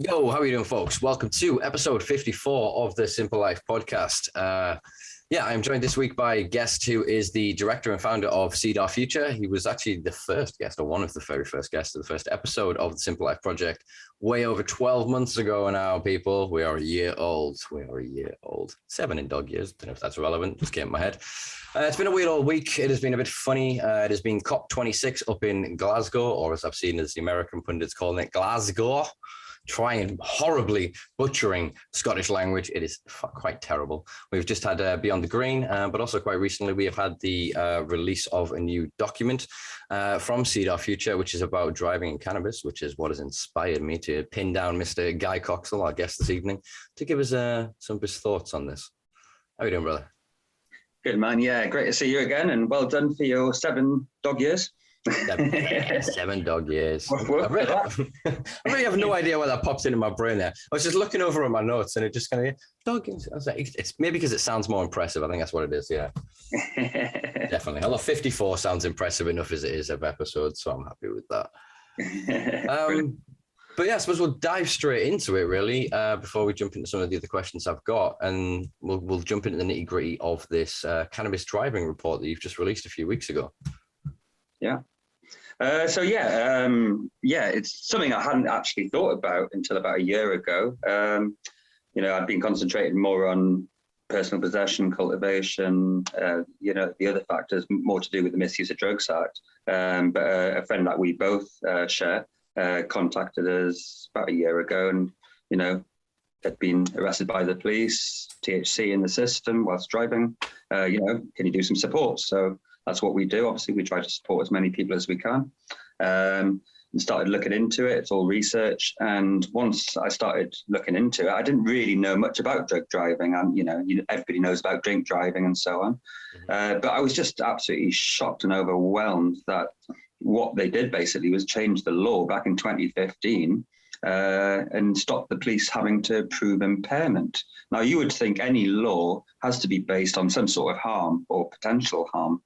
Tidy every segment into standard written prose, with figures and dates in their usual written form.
Yo, how are you doing, folks? Welcome to episode 54 of the Simpa Life Podcast. I'm joined this week by a guest who is the director and founder of Seed Our Future. He was actually the first guest, or one of the very first guests of the first episode of the Simpa Life Project, way over 12 months ago now, people. We are a year old. 7 in dog years. Don't know if that's relevant. Just came in my head. It's been a weird old week. It has been a bit funny. It has been COP26 up in Glasgow, or as I've seen as the American pundits calling it, Glasgow. Trying horribly butchering Scottish language. It is quite terrible. We've just had Beyond the Green, but also quite recently we have had the release of a new document from Seed Our Future, which is about driving and cannabis, which is what has inspired me to pin down Mr. Guy Coxall, our guest this evening, to give us some of his thoughts on this. How are you doing, brother? Good, man. Yeah, great to see you again, and well done for your 7 dog years. 7 dog years. I really have no idea why that pops into my brain there. I was just looking over at my notes and it just kind of, dog years. I was like, it's maybe because it sounds more impressive. I think that's what it is. Yeah, definitely. Although 54 sounds impressive enough as it is of episodes, so I'm happy with that. But yeah, I suppose we'll dive straight into it really before we jump into some of the other questions I've got, and we'll jump into the nitty gritty of this cannabis driving report that you've just released a few weeks ago. Yeah. It's something I hadn't actually thought about until about a year ago. I've been concentrating more on personal possession, cultivation, the other factors more to do with the Misuse of Drugs Act. But a friend that we both share contacted us about a year ago and, had been arrested by the police, THC in the system whilst driving. Can you do some support? So that's what we do. Obviously, we try to support as many people as we can. And started looking into it. It's all research. And once I started looking into it, I didn't really know much about drug driving. And, everybody knows about drink driving and so on. But I was just absolutely shocked and overwhelmed that what they did basically was change the law back in 2015 and stop the police having to prove impairment. Now, you would think any law has to be based on some sort of harm or potential harm.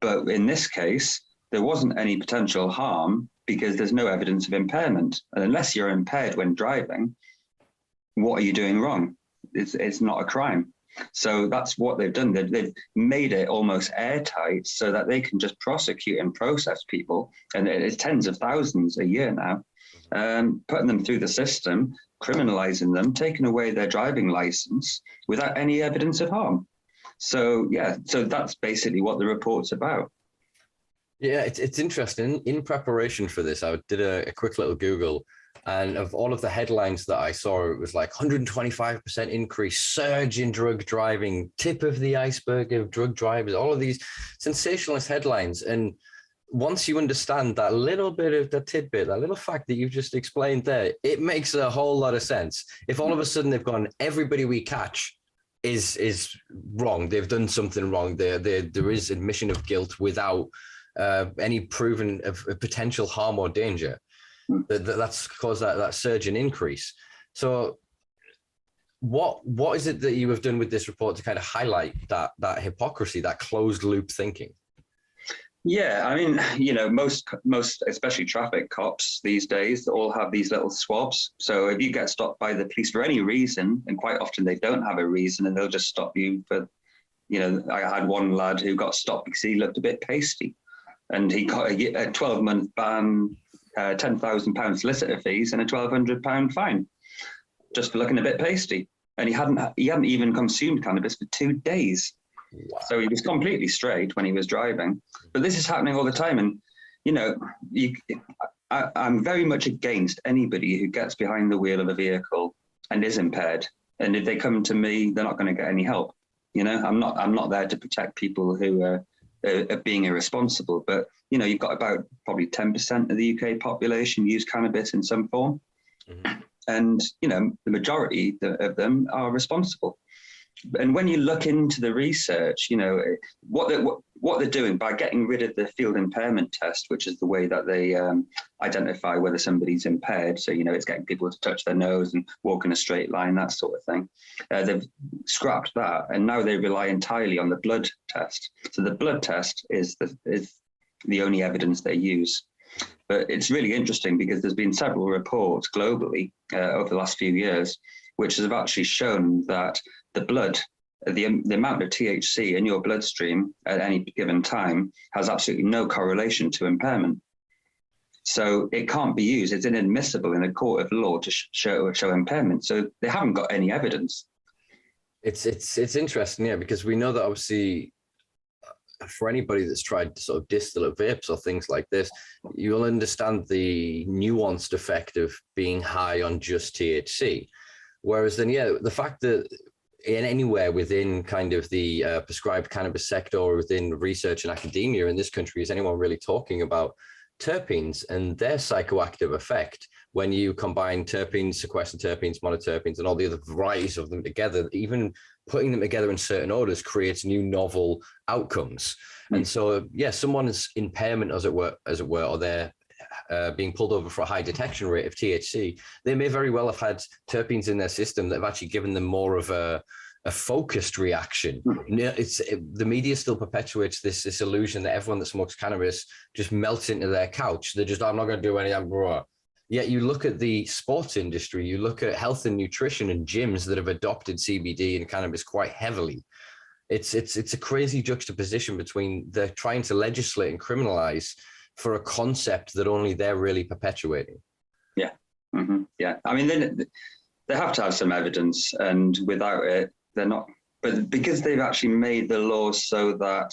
But in this case, there wasn't any potential harm because there's no evidence of impairment. And unless you're impaired when driving, what are you doing wrong? It's not a crime. So that's what they've done. They've made it almost airtight so that they can just prosecute and process people. And it's tens of thousands a year now, putting them through the system, criminalizing them, taking away their driving license without any evidence of harm. So that's basically what the report's about. Yeah, it's interesting. In preparation for this, I did a quick little Google, and of all of the headlines that I saw, it was like 125% increase, surge in drug driving, tip of the iceberg of drug drivers, all of these sensationalist headlines. And once you understand that little bit of the tidbit, that little fact that you've just explained there, it makes a whole lot of sense. If all of a sudden they've gone, everybody we catch is wrong. They've done something wrong. There is admission of guilt without any proven of potential harm or danger. That's caused that surge in increase. So what is it that you have done with this report to kind of highlight that hypocrisy, that closed loop thinking? Yeah, I mean, most, especially traffic cops these days, all have these little swabs. So if you get stopped by the police for any reason, and quite often they don't have a reason, and they'll just stop you for, I had one lad who got stopped because he looked a bit pasty, and he got a 12-month ban, £10,000 solicitor fees, and a £1,200 fine just for looking a bit pasty. And he hadn't even consumed cannabis for 2 days. Wow. So he was completely straight when he was driving. But this is happening all the time. And, I'm very much against anybody who gets behind the wheel of a vehicle and is impaired. And if they come to me, they're not going to get any help. I'm not there to protect people who are being irresponsible. But, you've got about probably 10% of the UK population use cannabis in some form. Mm-hmm. And, the majority of them are responsible. And when you look into the research, what they're doing by getting rid of the field impairment test, which is the way that they identify whether somebody's impaired. So, it's getting people to touch their nose and walk in a straight line, that sort of thing. They've scrapped that, and now they rely entirely on the blood test. So the blood test is the only evidence they use. But it's really interesting because there's been several reports globally over the last few years, which have actually shown that the blood, the amount of THC in your bloodstream at any given time has absolutely no correlation to impairment. So it can't be used. It's inadmissible in a court of law to show impairment. So they haven't got any evidence. It's interesting, yeah, because we know that obviously for anybody that's tried to sort of distillate vapes or things like this, you'll understand the nuanced effect of being high on just THC. Whereas then, yeah, the fact that in anywhere within kind of the prescribed cannabis sector or within research and academia in this country is anyone really talking about terpenes and their psychoactive effect when you combine terpenes, sequestered terpenes, monoterpenes, and all the other varieties of them together. Even putting them together in certain orders creates new novel outcomes. And so, yeah, someone's impairment, as it were, or they're being pulled over for a high detection rate of THC, they may very well have had terpenes in their system that have actually given them more of a focused reaction. The media still perpetuates this illusion that everyone that smokes cannabis just melts into their couch. They're just, I'm not going to do anything. Yet you look at the sports industry, you look at health and nutrition and gyms that have adopted CBD and cannabis quite heavily. It's a crazy juxtaposition between they're trying to legislate and criminalize for a concept that only they're really perpetuating. Yeah. Mm-hmm. Yeah. I mean, they have to have some evidence, and without it, they're not. But because they've actually made the laws so that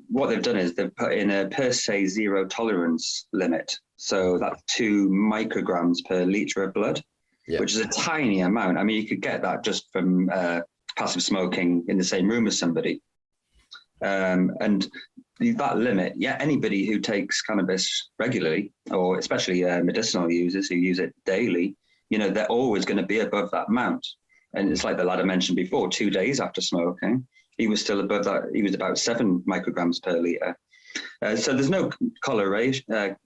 what they've done is they've put in a per se zero tolerance limit. So that's 2 micrograms per liter of blood, which is a tiny amount. I mean, you could get that just from passive smoking in the same room as somebody. And that limit, anybody who takes cannabis regularly, or especially medicinal users who use it daily, they're always going to be above that amount. And it's like the lad I mentioned before, 2 days after smoking, he was still above that. He was about 7 micrograms per liter. So there's no correlation.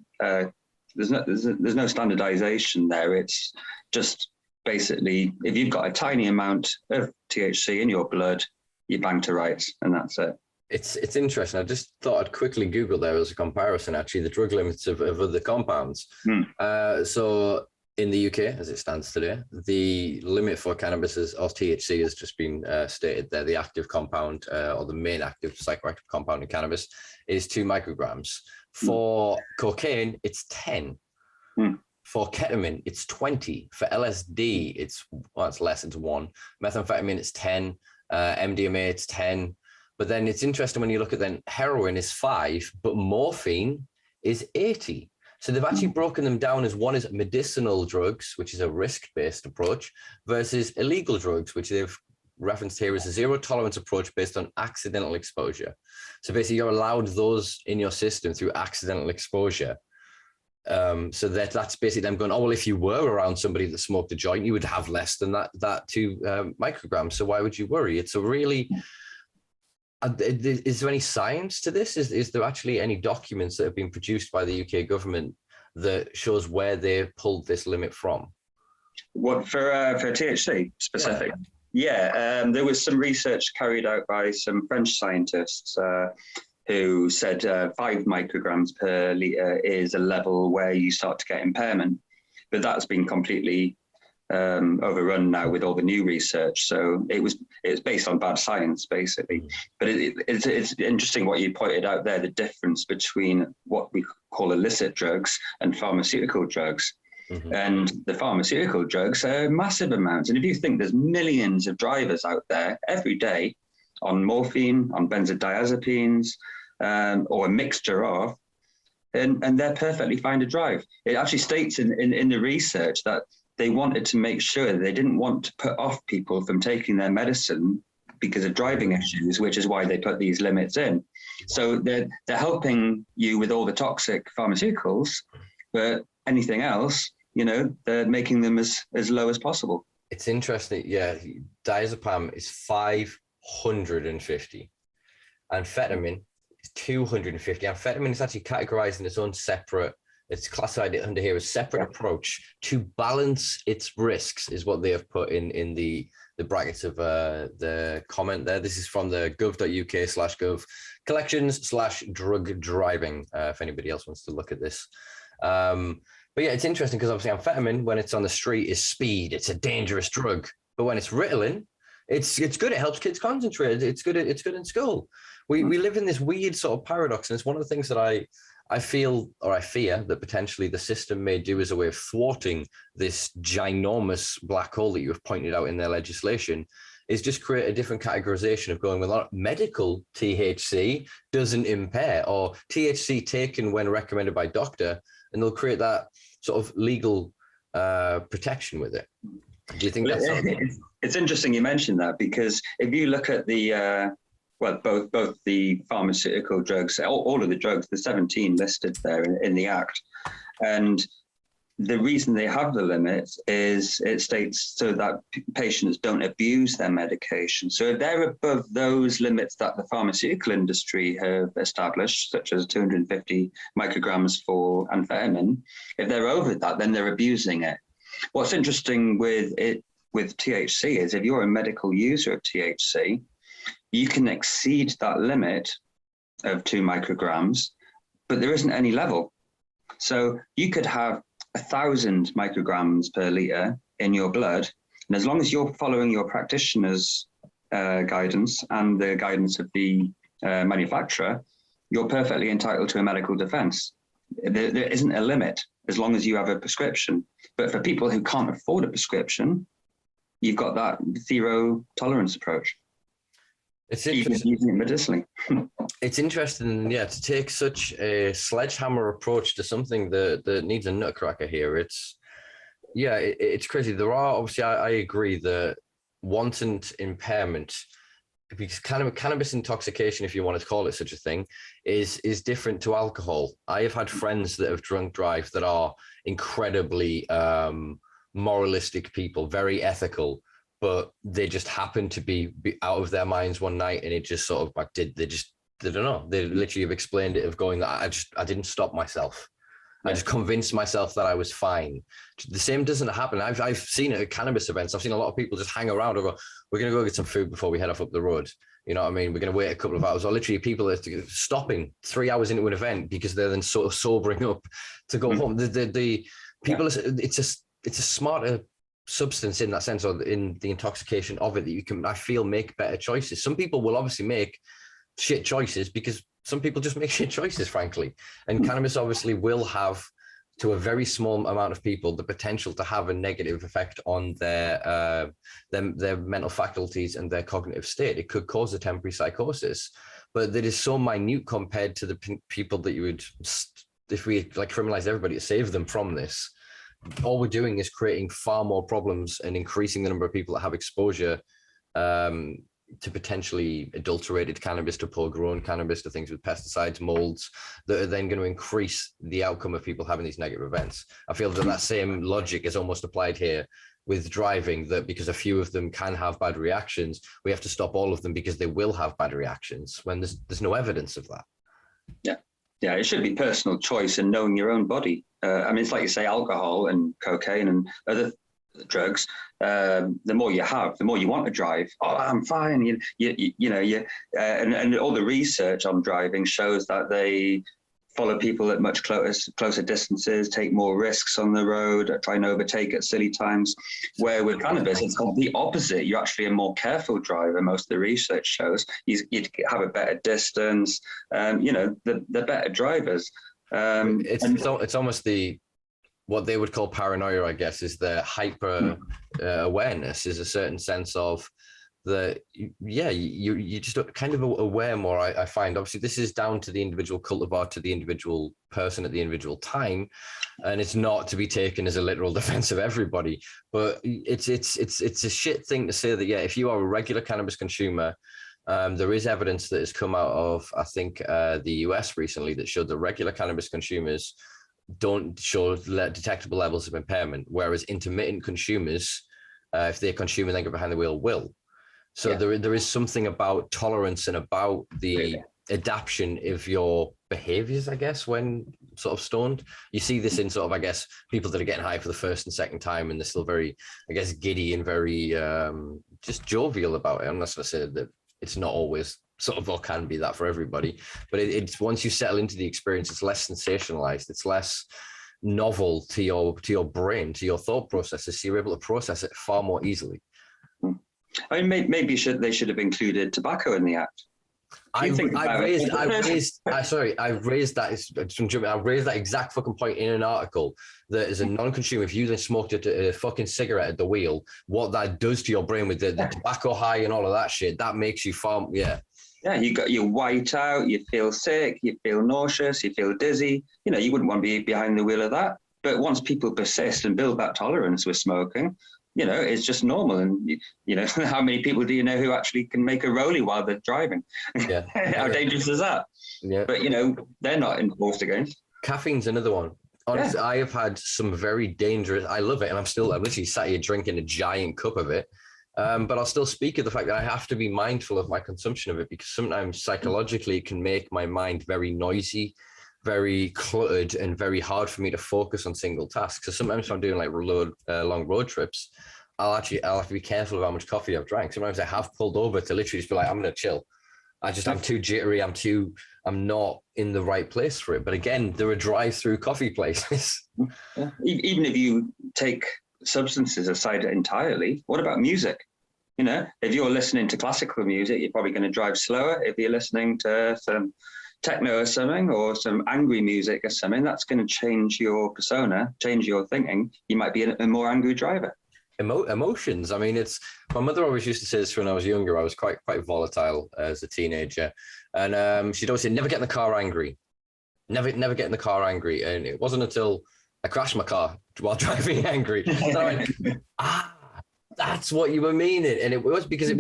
There's no standardization there. It's just basically, if you've got a tiny amount of THC in your blood, you bang to rights, and that's it. It's interesting. I just thought I'd quickly Google there as a comparison, actually, the drug limits of other compounds. So in the UK, as it stands today, the limit for cannabis or THC has just been stated there. The active compound or the main active psychoactive compound in cannabis is 2 micrograms. For cocaine, it's 10. For ketamine, it's 20. For LSD, it's less, it's 1. Methamphetamine, it's 10. MDMA, it's 10. But then it's interesting when you look at then heroin is 5, but morphine is 80. So they've actually broken them down as one is medicinal drugs, which is a risk-based approach, versus illegal drugs, which they've referenced here as a zero tolerance approach based on accidental exposure. So basically you're allowed those in your system through accidental exposure. So that's basically them going, oh, well, if you were around somebody that smoked a joint, you would have less than that 2 micrograms. So why would you worry? It's a really... is there any science to this? Is there actually any documents that have been produced by the UK government that shows where they pulled this limit from? What, for THC specific? Yeah, there was some research carried out by some French scientists who said 5 micrograms per litre is a level where you start to get impairment. But that's been completely overrun now with all the new research. So it's based on bad science, basically. But it's interesting what you pointed out there, the difference between what we call illicit drugs and pharmaceutical drugs. And the pharmaceutical drugs are massive amounts. And if you think there's millions of drivers out there every day on morphine, on benzodiazepines, or a mixture of, and they're perfectly fine to drive. It actually states in the research that they wanted to make sure they didn't want to put off people from taking their medicine because of driving issues, which is why they put these limits in. So they're helping you with all the toxic pharmaceuticals, but anything else, they're making them as low as possible. It's interesting. Yeah. Diazepam is 550. Amphetamine is 250. Amphetamine is actually categorized in its own separate it's classified under here as separate approach to balance its risks, is what they have put in the brackets of the comment there. This is from the gov.uk/gov collections/drug driving, if anybody else wants to look at this. But yeah, it's interesting because obviously amphetamine, when it's on the street, is speed. It's a dangerous drug. But when it's Ritalin, it's good. It helps kids concentrate. It's good in school. We live in this weird sort of paradox, and it's one of the things that I feel, or I fear, that potentially the system may do as a way of thwarting this ginormous black hole that you have pointed out in their legislation, is just create a different categorization of going, well, medical THC doesn't impair, or THC taken when recommended by doctor, and they'll create that sort of legal protection with it. Do you think that's something? It's interesting you mentioned that, because if you look at the both the pharmaceutical drugs, all of the drugs, the 17 listed there in the Act, and the reason they have the limit is it states so that patients don't abuse their medication. So if they're above those limits that the pharmaceutical industry have established, such as 250 micrograms for amphetamine, if they're over that, then they're abusing it. What's interesting with THC is if you're a medical user of THC, you can exceed that limit of 2 micrograms, but there isn't any level. So you could have 1,000 micrograms per liter in your blood, and as long as you're following your practitioner's guidance and the guidance of the manufacturer, you're perfectly entitled to a medical defense. There isn't a limit as long as you have a prescription. But for people who can't afford a prescription, you've got that zero tolerance approach. It's interesting. Using it medicinally. It's interesting, yeah, to take such a sledgehammer approach to something that needs a nutcracker here. It's crazy. There are, obviously, I agree that wanton impairment, because cannabis intoxication, if you want to call it such a thing, is different to alcohol. I have had friends that have drunk drive that are incredibly moralistic people, very ethical, but they just happened to be out of their minds one night, and it just sort of like they don't know. They literally have explained it of going, I didn't stop myself. I just convinced myself that I was fine. The same doesn't happen. I've seen it at cannabis events. I've seen a lot of people just hang around and go, we're going to go get some food before we head off up the road. You know what I mean? We're going to wait a couple of hours. Or literally people are stopping 3 hours into an event because they're then sort of sobering up to go home. The people, it's a smarter substance in that sense, or in the intoxication of it, that you can, I feel, make better choices. Some people will obviously make shit choices because some people just make shit choices, frankly. And cannabis obviously will have, to a very small amount of people, the potential to have a negative effect on their mental faculties and their cognitive state. It could cause a temporary psychosis, but that is so minute compared to the people that you would, if we like criminalize everybody to save them from this. All we're doing is creating far more problems and increasing the number of people that have exposure to potentially adulterated cannabis, to poor-grown cannabis, to things with pesticides, molds, that are then going to increase the outcome of people having these negative events. I feel that same logic is almost applied here with driving, that because a few of them can have bad reactions, we have to stop all of them because they will have bad reactions, when there's no evidence of that. Yeah, it should be personal choice and knowing your own body. I mean, it's like you say, alcohol and cocaine and other drugs. The more you have, the more you want to drive. Oh, I'm fine. And all the research on driving shows that they follow people at much closer distances, take more risks on the road, try and overtake at silly times. Where with cannabis, it's the opposite. You're actually a more careful driver. Most of the research shows you have a better distance. The better drivers. It's almost what they would call paranoia, I guess, is the hyper awareness, is a certain sense of you just kind of aware more, I find. Obviously, this is down to the individual cultivar, to the individual person at the individual time, and it's not to be taken as a literal defense of everybody. But it's a shit thing to say that, if you are a regular cannabis consumer, there is evidence that has come out of, I think, the US recently, that showed that regular cannabis consumers don't show detectable levels of impairment, whereas intermittent consumers, if they consume and then go behind the wheel, will. So there is something about tolerance and about the adaptation of your behaviors, I guess, when sort of stoned. You see this in sort of, I guess, people that are getting high for the first and second time, and they're still very, I guess, giddy and very just jovial about it. I'm not going to say that it's not always sort of, or can be that for everybody, but it's once you settle into the experience, it's less sensationalized, it's less novel to your brain, to your thought processes, so you're able to process it far more easily. I mean, maybe they should have included tobacco in the act. I raised that exact fucking point in an article, that as a non-consumer, if you then smoked a fucking cigarette at the wheel, what that does to your brain with the tobacco high and all of that shit, that makes you you white out, you feel sick, you feel nauseous, you feel dizzy. You know, you wouldn't want to be behind the wheel of that. But once people persist and build that tolerance with smoking, you know, it's just normal. And, you know, how many people do you know who actually can make a rollie while they're driving? Yeah. How dangerous is that? Yeah. But, you know, they're not enforced against. Caffeine's another one. Honestly, I have had some very dangerous, I love it. And I'm literally sat here drinking a giant cup of it. But I'll still speak of the fact that I have to be mindful of my consumption of it, because sometimes psychologically it can make my mind very noisy, very cluttered, and very hard for me to focus on single tasks. So sometimes if I'm doing like long road trips, I'll have to be careful of how much coffee I've drank. Sometimes I have pulled over to literally just be like, I'm going to chill. I'm too jittery. I'm not in the right place for it. But again, there are drive-through coffee places. Yeah. Even if you take substances aside entirely, what about music? You know, if you're listening to classical music, you're probably going to drive slower. If you're listening to some techno or something, or some angry music or something, that's going to change your persona, change your thinking. You might be a more angry driver. Emotions. I mean, my mother always used to say this when I was younger. I was quite volatile as a teenager, and she'd always say, "Never get in the car angry. Never get in the car angry." And it wasn't until I crashed my car while driving angry. So I went, that's what you were meaning. And it was because of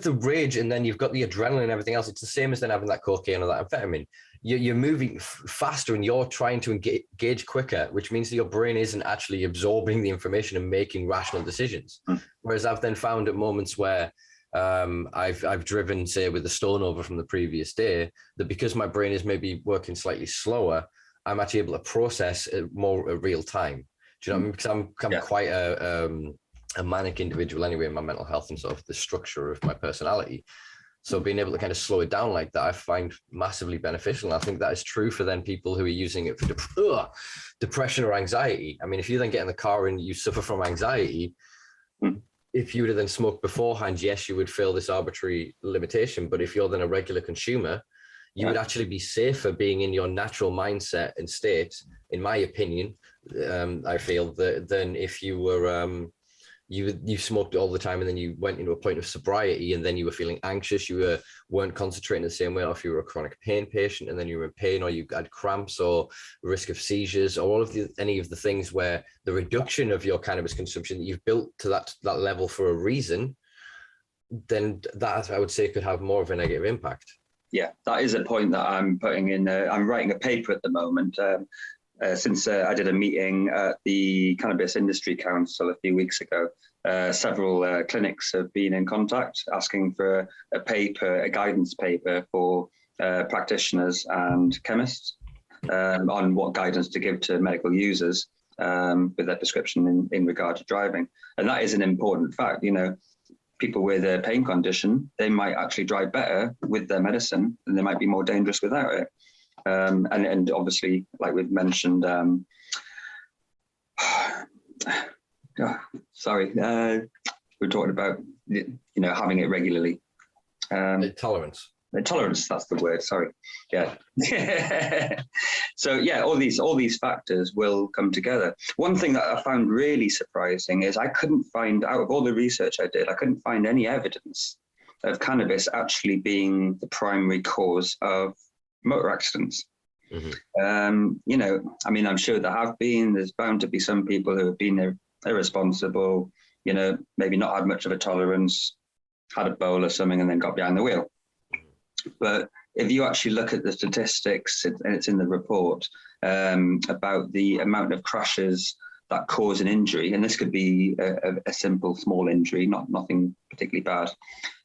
the rage, and then you've got the adrenaline and everything else. It's the same as then having that cocaine or that amphetamine. You're moving faster and you're trying to engage quicker, which means that your brain isn't actually absorbing the information and making rational decisions. Whereas I've then found at moments where I've driven, say, with the stone over from the previous day, that because my brain is maybe working slightly slower, I'm actually able to process it more at real time. Do you know what I mean? Because I'm quite a manic individual anyway in my mental health and sort of the structure of my personality. So being able to kind of slow it down like that, I find massively beneficial. And I think that is true for then people who are using it for depression or anxiety. I mean, if you then get in the car and you suffer from anxiety, if you would have then smoked beforehand, yes, you would feel this arbitrary limitation. But if you're then a regular consumer, you would actually be safer being in your natural mindset and state, in my opinion, I feel, than if you were you smoked all the time and then you went into a point of sobriety and then you were feeling anxious, you weren't concentrating the same way, or if you were a chronic pain patient and then you were in pain, or you had cramps or risk of seizures, or any of the things where the reduction of your cannabis consumption that you've built to that level for a reason, then that I would say could have more of a negative impact. Yeah, that is a point that I'm putting in. I'm writing a paper at the moment. Since I did a meeting at the Cannabis Industry Council a few weeks ago, several clinics have been in contact asking for a guidance paper for practitioners and chemists on what guidance to give to medical users with their prescription in regard to driving. And that is an important fact. You know, people with a pain condition, they might actually drive better with their medicine, and they might be more dangerous without it. And obviously, like we've mentioned, we're talking about, you know, having it regularly. Tolerance. Tolerance, that's the word. Sorry. Yeah. So yeah, all these factors will come together. One thing that I found really surprising is I couldn't find, out of all the research I did, I couldn't find any evidence of cannabis actually being the primary cause of motor accidents. Mm-hmm. You know, I mean, I'm sure there's bound to be some people who have been irresponsible, you know, maybe not had much of a tolerance, had a bowl or something, and then got behind the wheel. But if you actually look at the statistics, and it's in the report, about the amount of crashes that cause an injury, and this could be a simple small injury, nothing particularly bad,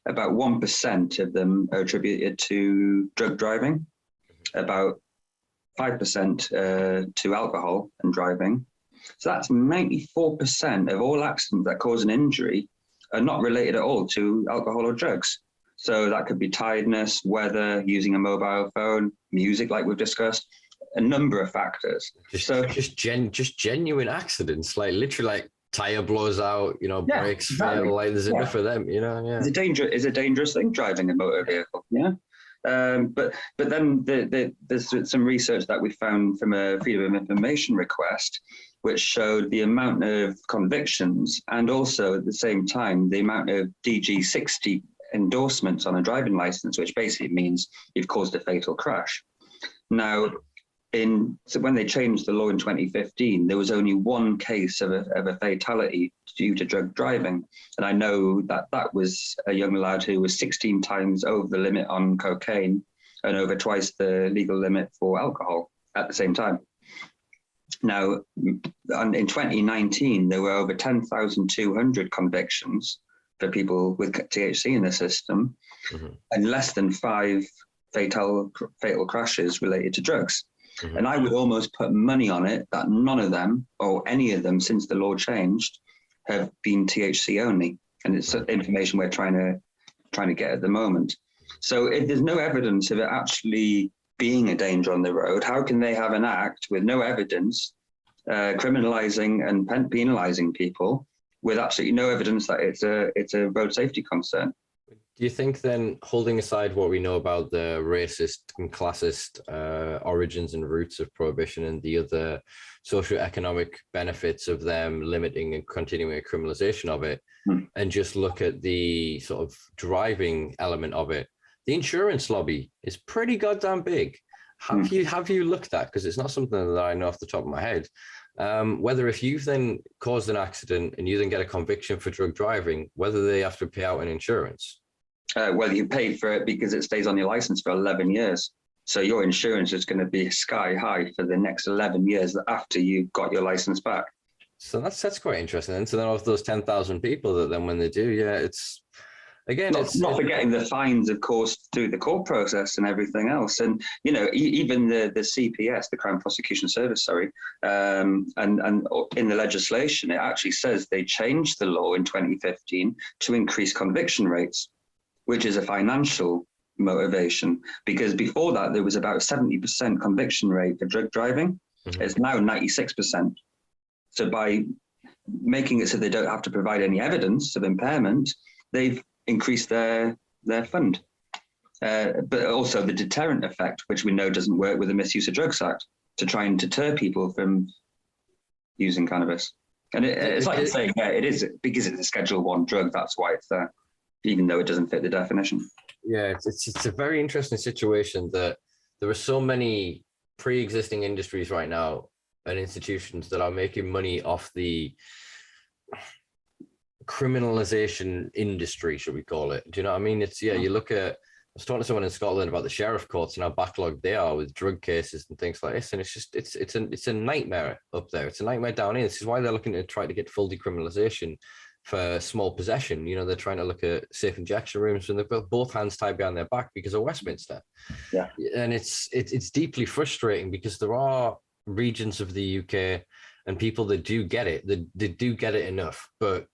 about 1% of them are attributed to drug driving. About 5% to alcohol and driving. So that's 94% of all accidents that cause an injury are not related at all to alcohol or drugs. So that could be tiredness, weather, using a mobile phone, music, like we've discussed, a number of factors. Just genuine accidents, like literally like tire blows out, brakes fail, like there's enough of them, Yeah. It's a dangerous thing, driving a motor vehicle, But then there's some research that we found from a Freedom of Information request, which showed the amount of convictions and also at the same time the amount of DG60 endorsements on a driving license, which basically means you've caused a fatal crash. Now, so when they changed the law in 2015, there was only one case of a fatality due to drug driving. And I know that was a young lad who was 16 times over the limit on cocaine and over twice the legal limit for alcohol at the same time. Now, in 2019, there were over 10,200 convictions for people with THC in the system, and less than 5 fatal crashes related to drugs. And I would almost put money on it that none of them, or any of them since the law changed, have been THC only. And it's information we're trying to get at the moment. So if there's no evidence of it actually being a danger on the road, how can they have an act with no evidence, criminalizing and penalizing people with absolutely no evidence that it's a road safety concern? Do you think then, holding aside what we know about the racist and classist origins and roots of prohibition and the other socioeconomic benefits of them limiting and continuing a criminalization of it, and just look at the sort of driving element of it, the insurance lobby is pretty goddamn big. Have you looked at, because it's not something that I know off the top of my head, whether if you've then caused an accident and you then get a conviction for drug driving, whether they have to pay out an insurance? Well, you paid for it because it stays on your license for 11 years. So your insurance is going to be sky high for the next 11 years after you've got your license back. So that's quite interesting. And so then of those 10,000 people that then when they do, it's, again, not forgetting the fines, of course, through the court process and everything else. And, even the CPS, the Crime Prosecution Service, and in the legislation, it actually says they changed the law in 2015 to increase conviction rates, which is a financial motivation, because before that, there was about 70% conviction rate for drug driving. It's now 96%. So by making it so they don't have to provide any evidence of impairment, they've increased their fund. But also the deterrent effect, which we know doesn't work with the Misuse of Drugs Act, to try and deter people from using cannabis. And it's like saying, it is because it's a Schedule 1 drug, that's why it's there, even though it doesn't fit the definition. Yeah, it's a very interesting situation that there are so many pre-existing industries right now and institutions that are making money off the criminalization industry, should we call it? Do you know what I mean? You look at, I was talking to someone in Scotland about the sheriff courts and how backlogged they are with drug cases and things like this, and it's a nightmare up there. It's a nightmare down here. This is why they're looking to try to get full decriminalization for small possession. They're trying to look at safe injection rooms, and they've got both hands tied behind their back because of Westminster. Yeah, and it's deeply frustrating because there are regions of the UK and people that do get it, they do get it enough, but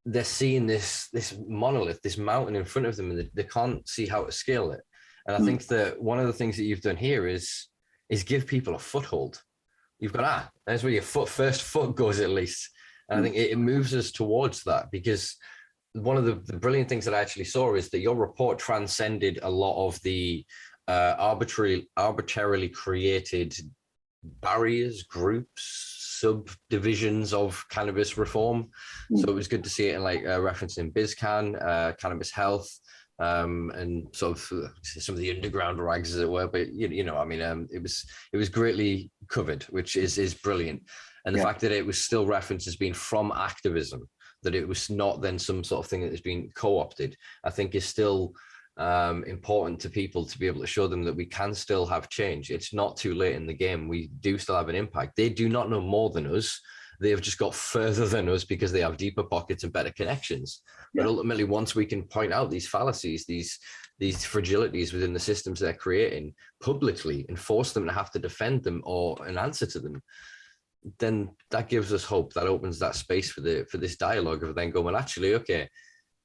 they're seeing this monolith, this mountain in front of them, and they can't see how to scale it. And I think that one of the things that you've done here is give people a foothold. You've got that's where your first foot goes, at least. And I think it moves us towards that, because one of the brilliant things that I actually saw is that your report transcended a lot of the arbitrarily created barriers, groups, subdivisions of cannabis reform. So it was good to see it in referencing BizCan, cannabis health, and sort of some of the underground rags, as it were. But it was greatly covered, which is brilliant. And the fact that it was still referenced as being from activism, that it was not then some sort of thing that has been co-opted, I think is still important to people to be able to show them that we can still have change. It's not too late in the game. We do still have an impact. They do not know more than us. They have just got further than us because they have deeper pockets and better connections. But ultimately, once we can point out these fallacies, these these fragilities within the systems they're creating publicly and force them to have to defend them or an answer to them, then that gives us hope. That opens that space for this dialogue of then going, well, actually, okay,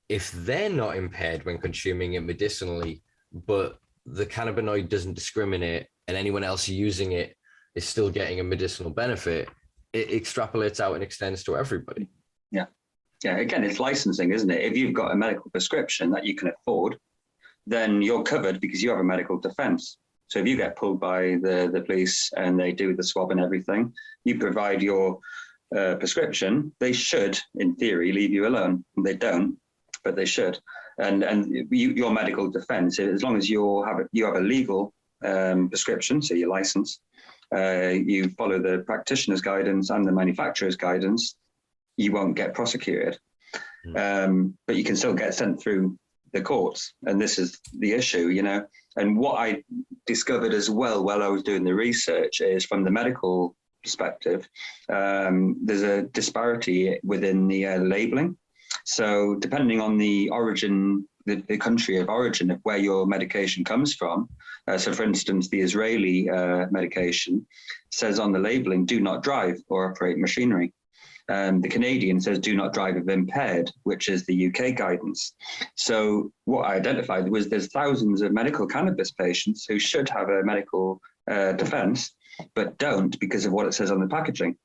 if they're not impaired when consuming it medicinally, but the cannabinoid doesn't discriminate and anyone else using it is still getting a medicinal benefit, it extrapolates out and extends to everybody. Yeah, again, it's licensing, isn't it? If you've got a medical prescription that you can afford, then you're covered because you have a medical defense. So if you get pulled by the police and they do the swab and everything, you provide your prescription, they should, in theory, leave you alone. They don't, but they should. And your medical defense, as long as you have a legal prescription, so your license, you follow the practitioner's guidance and the manufacturer's guidance, you won't get prosecuted. But you can still get sent through the courts. And this is the issue, you know. And what I discovered as well while I was doing the research is from the medical perspective, there's a disparity within the labeling. So depending on the origin, the country of origin of where your medication comes from, so for instance, the Israeli medication says on the labeling, do not drive or operate machinery. The Canadian says, do not drive if impaired, which is the UK guidance. So what I identified was there's thousands of medical cannabis patients who should have a medical defense, but don't because of what it says on the packaging.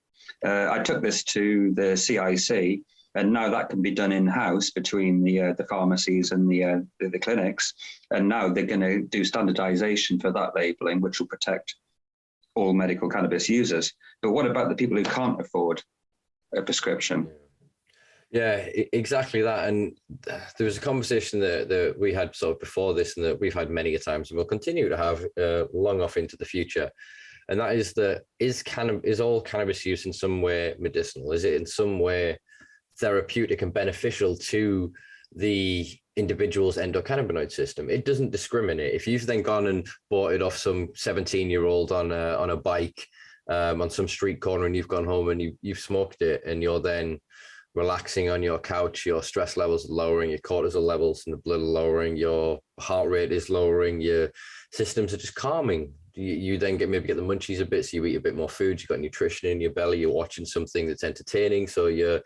I took this to the CIC, and now that can be done in-house between the pharmacies and the clinics. And now they're going to do standardization for that labeling, which will protect all medical cannabis users. But what about the people who can't afford a prescription? Yeah, exactly that. And there was a conversation that we had sort of before this, and that we've had many a times, and we'll continue to have long off into the future. And that is is all cannabis use in some way medicinal? Is it in some way therapeutic and beneficial to the individual's endocannabinoid system? It doesn't discriminate. If you've then gone and bought it off some 17-year-old on a bike on some street corner, and you've gone home and you've smoked it, and you're then relaxing on your couch, your stress levels are lowering, your cortisol levels in the blood are lowering, your heart rate is lowering, your systems are just calming. You then maybe get the munchies a bit, so you eat a bit more food, you've got nutrition in your belly, you're watching something that's entertaining, so you're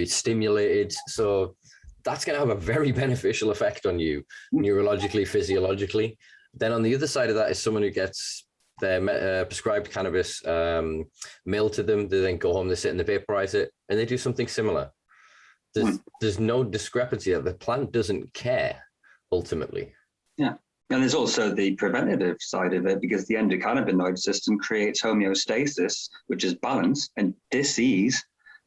stimulated. So that's going to have a very beneficial effect on you, neurologically, physiologically. Then on the other side of that is someone who gets their prescribed cannabis mailed to them. They then go home, they sit and they vaporize it, and they do something similar. There's no discrepancy. The plant doesn't care, ultimately. Yeah. And there's also the preventative side of it, because the endocannabinoid system creates homeostasis, which is balance, and disease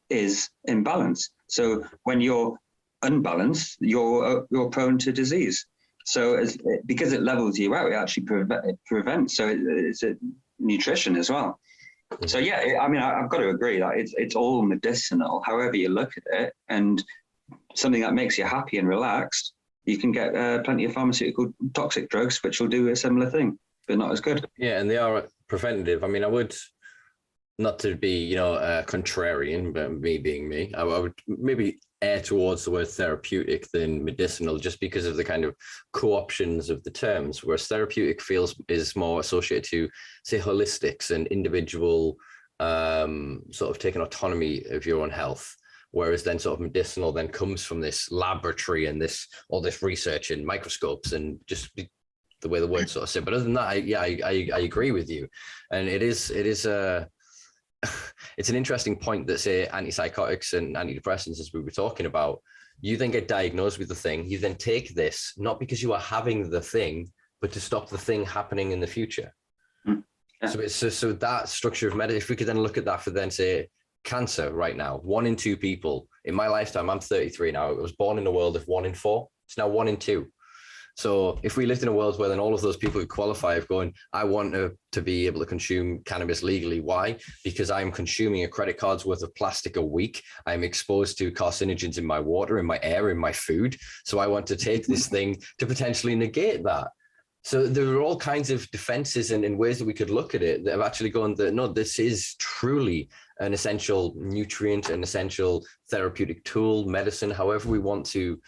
is imbalance. So when you're unbalanced, you're prone to disease. So because it levels you out, it actually prevents. So it's a nutrition as well. So yeah, I mean, I've got to agree that it's all medicinal, however you look at it, and something that makes you happy and relaxed. You can get plenty of pharmaceutical toxic drugs, which will do a similar thing, but not as good. Yeah, and they are preventative. I mean, I would, not to be, contrarian, but me being me, I would maybe err towards the word therapeutic than medicinal, just because of the kind of co-options of the terms, whereas therapeutic is more associated to, say, holistics and individual sort of taking autonomy of your own health. Whereas then sort of medicinal then comes from this laboratory and all this research and microscopes and just the way the words sort of sit. But other than that, I agree with you. And it's an interesting point that, say, antipsychotics and antidepressants, as we were talking about, you then get diagnosed with the thing. You then take this, not because you are having the thing, but to stop the thing happening in the future. Yeah. So that structure of medicine, if we could then look at that for then, say, cancer right now, 1 in 2 people in my lifetime, I'm 33 now, I was born in a world of 1 in 4. It's now 1 in 2. So if we lived in a world where then all of those people who qualify of going, I want to be able to consume cannabis legally. Why? Because I'm consuming a credit card's worth of plastic a week. I'm exposed to carcinogens in my water, in my air, in my food. So I want to take this thing to potentially negate that. So there are all kinds of defenses and ways that we could look at it that have actually gone that, no, this is truly an essential nutrient, an essential therapeutic tool, medicine, however we want to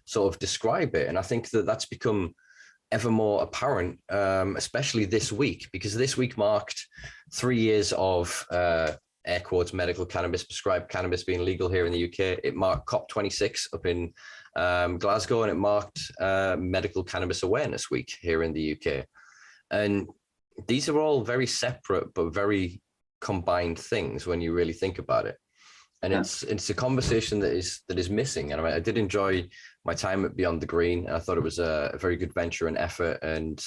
sort of describe it. And I think that that's become ever more apparent, especially this week, because this week marked 3 years of air quotes medical cannabis, prescribed cannabis being legal here in the UK. It marked COP26 up in Glasgow, and it marked Medical Cannabis Awareness Week here in the UK. And these are all very separate but very combined things when you really think about it. And it's a conversation that is missing. And I did enjoy my time at Beyond the Green. And I thought it was a very good venture and effort, and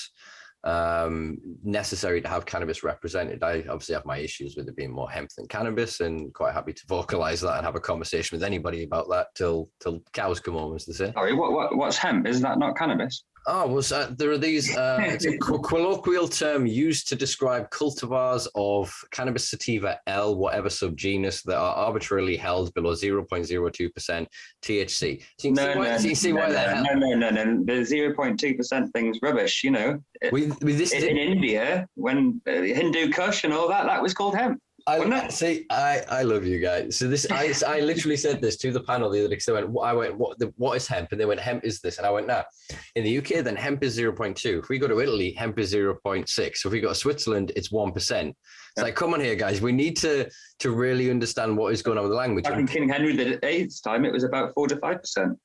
necessary to have cannabis represented. I obviously have my issues with it being more hemp than cannabis, and quite happy to vocalize that and have a conversation with anybody about that till cows come home, as they say. Sorry, what's hemp? Isn't that not cannabis? Oh, well, there are these, it's a colloquial term used to describe cultivars of Cannabis sativa L, whatever subgenus, that are arbitrarily held below 0.02% THC. So you can see why they're held. No. The 0.2% thing's rubbish, you know. In India, when Hindu Kush and all that was called hemp. I love you guys. So this, I literally said this to the panel the other day, because I went, what is hemp? And they went, hemp is this. And I went, nah. In the UK, then hemp is 0.2. If we go to Italy, hemp is 0.6. So if we go to Switzerland, it's 1%. It's like, come on here, guys. We need to really understand what is going on with the language. Back in King Henry VIII's time, it was about 4 to 5%.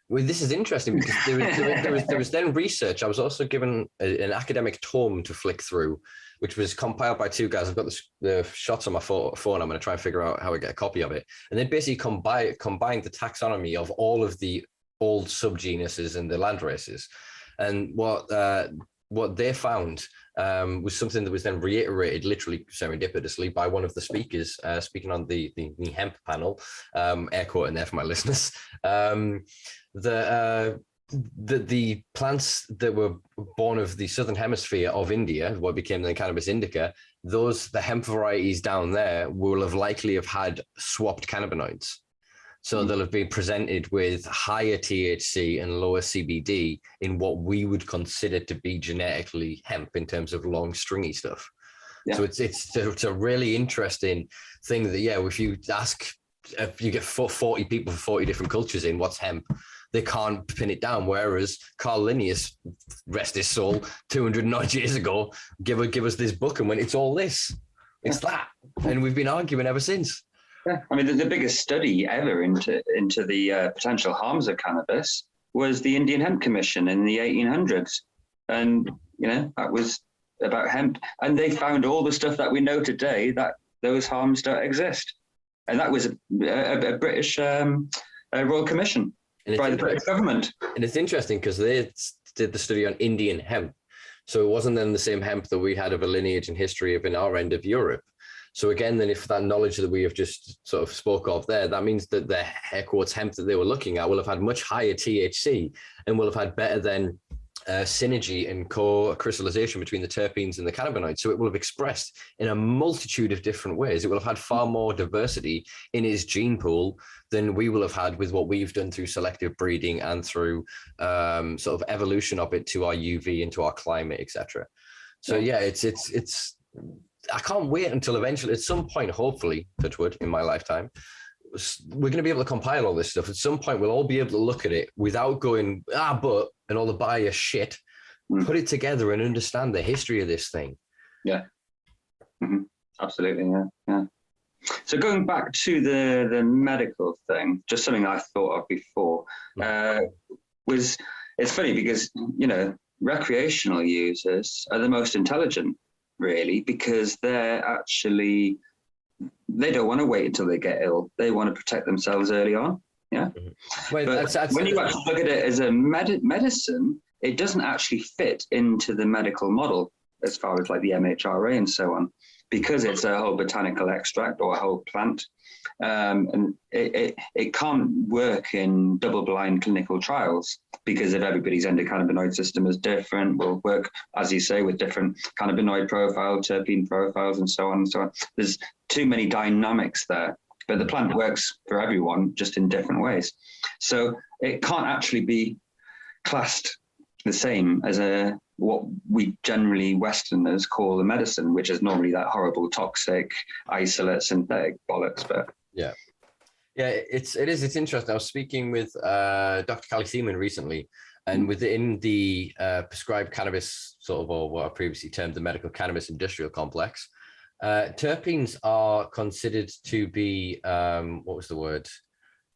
Well, this is interesting, because there was then research. I was also given an academic tome to flick through, which was compiled by two guys. I've got the shots on my phone. I'm going to try and figure out how I get a copy of it. And they basically combined the taxonomy of all of the old subgenuses and the land races. And what they found was something that was then reiterated literally serendipitously by one of the speakers speaking on the hemp panel, air quoting there for my listeners. The plants that were born of the southern hemisphere of India, what became the cannabis indica, the hemp varieties down there will have likely have had swapped cannabinoids. So they'll have been presented with higher THC and lower CBD in what we would consider to be genetically hemp in terms of long stringy stuff. Yeah. So it's a really interesting thing that, if you ask, if you get 40 people from 40 different cultures in what's hemp, they can't pin it down. Whereas Carl Linnaeus, rest his soul, 290 years ago, give us this book and went, it's all this, it's that. And we've been arguing ever since. Yeah, I mean, the biggest study ever into the potential harms of cannabis was the Indian Hemp Commission in the 1800s. And, that was about hemp. And they found all the stuff that we know today, that those harms don't exist. And that was a British Royal Commission by the British government. And it's interesting because they did the study on Indian hemp. So it wasn't then the same hemp that we had of a lineage and history of in our end of Europe. So again, then if that knowledge that we have just sort of spoke of there, that means that the air quotes hemp that they were looking at will have had much higher THC and will have had better than synergy and co-crystallization between the terpenes and the cannabinoids. So it will have expressed in a multitude of different ways. It will have had far more diversity in its gene pool than we will have had with what we've done through selective breeding and through sort of evolution of it to our UV, into our climate, etc. So it's I can't wait until eventually, at some point, hopefully, touch wood, in my lifetime, we're going to be able to compile all this stuff. At some point, we'll all be able to look at it without going, but, and all the bias shit, put it together and understand the history of this thing. Yeah. Mm-hmm. Absolutely, yeah. So going back to the medical thing, just something I thought of before, it's funny because, recreational users are the most intelligent, really, because they don't want to wait until they get ill. They want to protect themselves early on. Yeah. Well, but when you actually look at it as a medicine, it doesn't actually fit into the medical model as far as like the MHRA and so on, because it's a whole botanical extract or a whole plant. And it can't work in double-blind clinical trials because if everybody's endocannabinoid system is different, will work, as you say, with different cannabinoid profiles, terpene profiles, and so on and so on. There's too many dynamics there, but the plant works for everyone, just in different ways. So it can't actually be classed the same as a what we generally Westerners call a medicine, which is normally that horrible toxic isolate synthetic bollocks. But yeah, it's interesting. I was speaking with Dr. Callie Seaman recently, and within the prescribed cannabis sort of, or what I previously termed the medical cannabis industrial complex, terpenes are considered to be what was the word?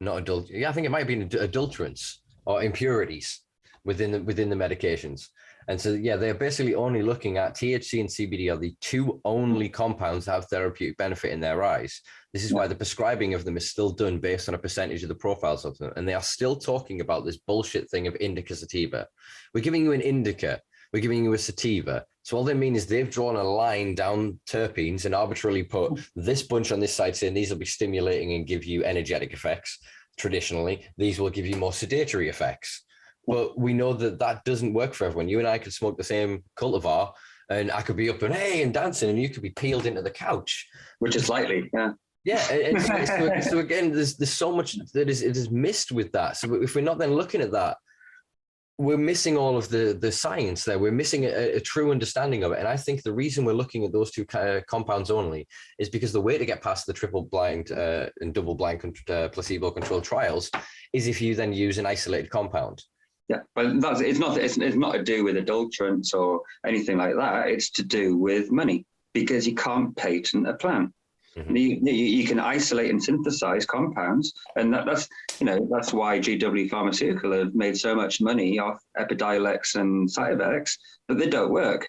Not adult. Yeah, I think it might have been adulterants or impurities within the medications. And so, yeah, they're basically only looking at THC and CBD are the two only compounds that have therapeutic benefit in their eyes. This is why the prescribing of them is still done based on a percentage of the profiles of them. And they are still talking about this bullshit thing of indica sativa. We're giving you an indica. We're giving you a sativa. So all they mean is they've drawn a line down terpenes and arbitrarily put this bunch on this side saying these will be stimulating and give you energetic effects. Traditionally, these will give you more sedatory effects. But we know that that doesn't work for everyone. You and I could smoke the same cultivar and I could be up and hey and dancing and you could be peeled into the couch. Which is likely, yeah. Yeah, and so again, there's so much that is missed with that. So if we're not then looking at that, we're missing all of the science there. We're missing a true understanding of it. And I think the reason we're looking at those two compounds only is because the way to get past the triple blind and double blind placebo controlled trials is if you then use an isolated compound. Yeah, but it's not to do with adulterants or anything like that. It's to do with money, because you can't patent a plant. Mm-hmm. You can isolate and synthesize compounds, and that's why GW Pharmaceutical have made so much money off Epidiolex and Cytovex, but they don't work.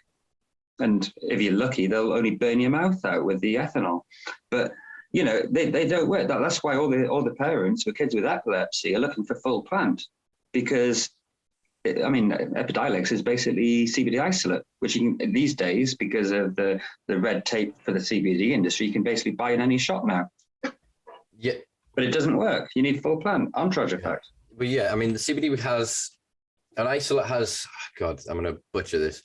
And if you're lucky, they'll only burn your mouth out with the ethanol. But they don't work. That's why all the parents with kids with epilepsy are looking for full plant, because Epidiolex is basically CBD isolate, which you can, these days, because of the red tape for the CBD industry, you can basically buy in any shop now. Yeah. But it doesn't work. You need full plant, entourage effect. But yeah, the CBD has, an isolate has, God, I'm going to butcher this,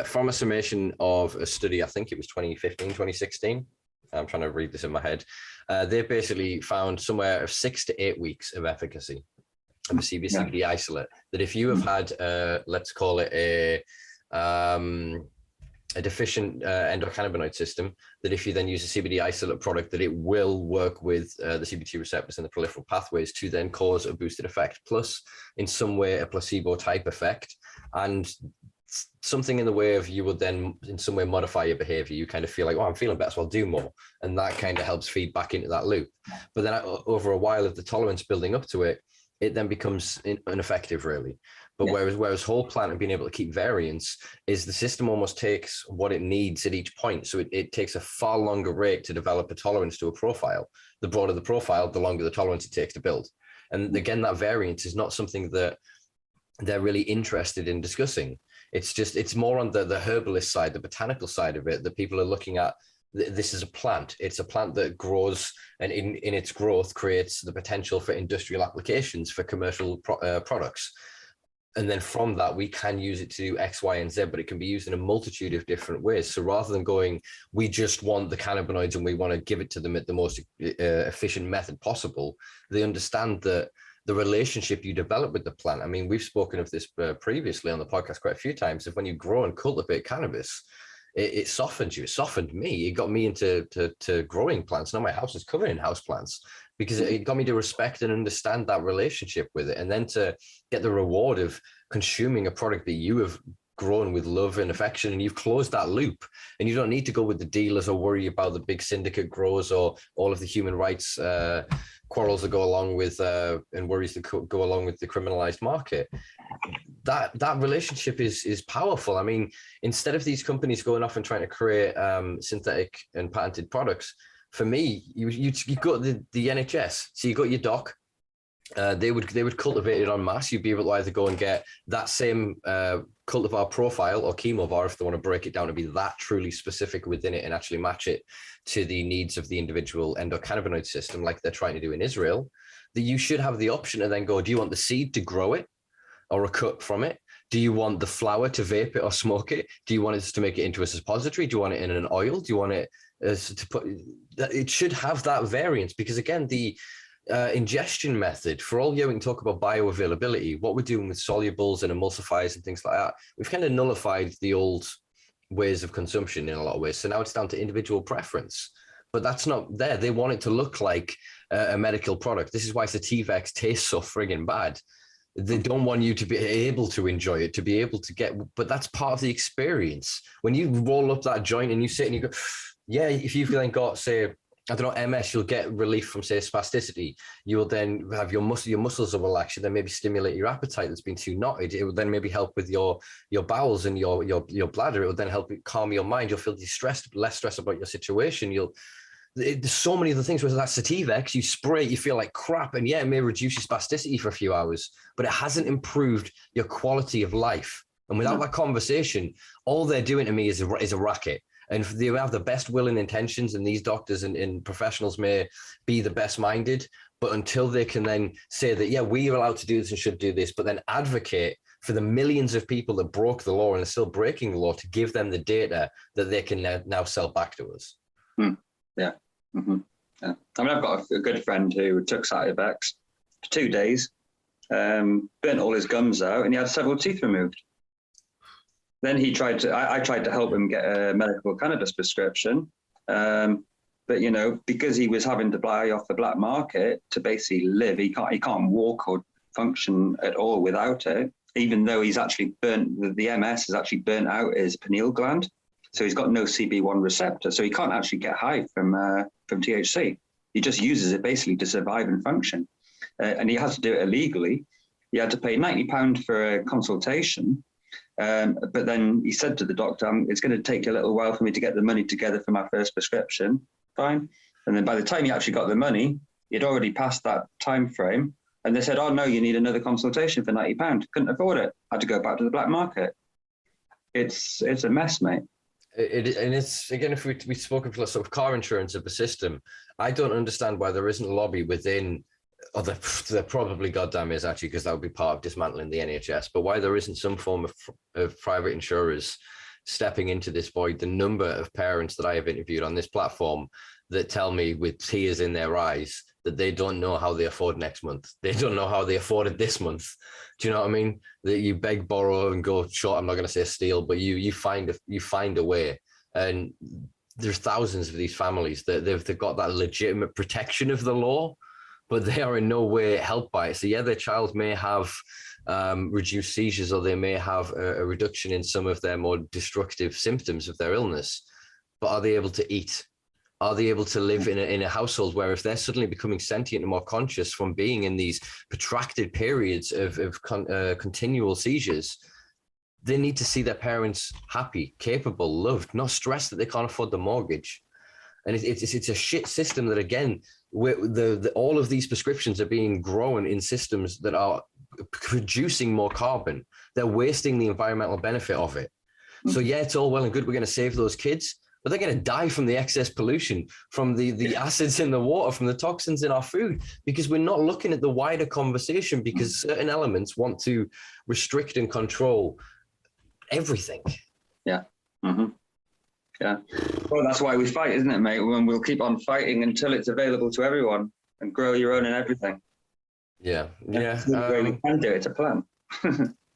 from a summation of a study, I think it was 2015, 2016. I'm trying to read this in my head. They basically found somewhere of 6 to 8 weeks of efficacy of a CBD isolate, that if you have had, let's call it a deficient endocannabinoid system, that if you then use a CBD isolate product, that it will work with the CBT receptors and the proliferal pathways to then cause a boosted effect, plus in some way a placebo type effect, and something in the way of you would then in some way modify your behavior. You kind of feel like, oh, I'm feeling better, so I'll do more. And that kind of helps feed back into that loop. But then over a while of the tolerance building up to it, it then becomes ineffective, really. But whereas whole plant and being able to keep variance is the system almost takes what it needs at each point. So it takes a far longer rate to develop a tolerance to a profile. The broader the profile, the longer the tolerance it takes to build. And again, that variance is not something that they're really interested in discussing. It's more on the herbalist side, the botanical side of it, that people are looking at. This is a plant. It's a plant that grows, and in its growth creates the potential for industrial applications for commercial products. And then from that, we can use it to do X, Y, and Z, but it can be used in a multitude of different ways. So rather than going, we just want the cannabinoids and we want to give it to them at the most efficient method possible, they understand that the relationship you develop with the plant. We've spoken of this previously on the podcast quite a few times, of when you grow and cultivate cannabis, it softens you. It softened me. It got me into growing plants. Now my house is covered in house plants, because it got me to respect and understand that relationship with it, and then to get the reward of consuming a product that you have grown with love and affection, and you've closed that loop, and you don't need to go with the dealers or worry about the big syndicate growers or all of the human rights quarrels that go along with and worries that go along with the criminalized market. That relationship is powerful. Instead of these companies going off and trying to create synthetic and patented products, for me, you got the NHS. So you got your doc. They would cultivate it en masse. You'd be able to either go and get that same cultivar profile or chemovar, if they want to break it down to be that truly specific within it and actually match it to the needs of the individual endocannabinoid system, like they're trying to do in Israel. That you should have the option to then go, do you want the seed to grow it or a cut from it? Do you want the flower to vape it or smoke it? Do you want it to make it into a suppository? Do you want it in an oil? Do you want it to put? It should have that variance, because again, ingestion method. For all we can talk about bioavailability, what we're doing with solubles and emulsifiers and things like that, we've kind of nullified the old ways of consumption in a lot of ways. So now it's down to individual preference. But that's not there. They want it to look like a medical product. This is why Sativex tastes so friggin' bad. They don't want you to be able to enjoy it, to be able to get, but that's part of the experience. When you roll up that joint and you sit and you go, yeah, if you've then got, say, I don't know, MS, you'll get relief from, say, spasticity. You will then have your muscles will relax, and then maybe stimulate your appetite that's been too knotted. It will then maybe help with your bowels and your bladder. It will then help calm your mind. You'll feel distressed, less stressed about your situation. There's so many other things. Whether that's Sativex, you spray it, you feel like crap, and yeah, it may reduce your spasticity for a few hours, but it hasn't improved your quality of life. And without that conversation, all they're doing to me is a racket. And they have the best will and intentions, and these doctors and professionals may be the best minded, but until they can then say that, yeah, we are allowed to do this and should do this, but then advocate for the millions of people that broke the law and are still breaking the law, to give them the data that they can now sell back to us. Yeah. Mm-hmm. Yeah. I mean, I've got a good friend who took Sativex for 2 days, burnt all his gums out, and he had several teeth removed. Then I tried to help him get a medical cannabis prescription. But, because he was having to buy off the black market to basically live, he can't walk or function at all without it, even though he's actually burnt, the MS has actually burnt out his pineal gland. So he's got no CB1 receptor. So he can't actually get high from THC. He just uses it basically to survive and function. And he has to do it illegally. He had to pay £90 for a consultation. But then he said to the doctor, it's going to take a little while for me to get the money together for my first prescription. Fine. And then by the time he actually got the money, he'd already passed that time frame. And they said, oh, no, you need another consultation for £90. Couldn't afford it. Had to go back to the black market. It's a mess, mate. And it's, again, if we've spoken for sort of car insurance of the system, I don't understand why there isn't a lobby within, or there probably goddamn is actually, because that would be part of dismantling the NHS, but why there isn't some form of private insurers stepping into this void. The number of parents that I have interviewed on this platform that tell me with tears in their eyes that they don't know how they afford next month. They don't know how they afforded this month. Do you know what I mean? That you beg, borrow, and go short. I'm not going to say steal, but you find a way. And there's thousands of these families that they've got that legitimate protection of the law, but they are in no way helped by it. So yeah, their child may have reduced seizures, or they may have a reduction in some of their more destructive symptoms of their illness, but are they able to eat? Are they able to live in a household where, if they're suddenly becoming sentient and more conscious from being in these protracted periods of continual seizures, they need to see their parents happy, capable, loved, not stressed that they can't afford the mortgage. And it's a shit system that, again, all of these prescriptions are being grown in systems that are producing more carbon. They're wasting the environmental benefit of it. So yeah, it's all well and good. We're going to save those kids, but they're going to die from the excess pollution, from the acids in the water, from the toxins in our food, because we're not looking at the wider conversation, because certain elements want to restrict and control everything. Yeah. Mm-hmm. Yeah. Well, that's why we fight, isn't it, mate? When we'll keep on fighting until it's available to everyone, and grow your own and everything. Yeah. We can do it. It's a plan.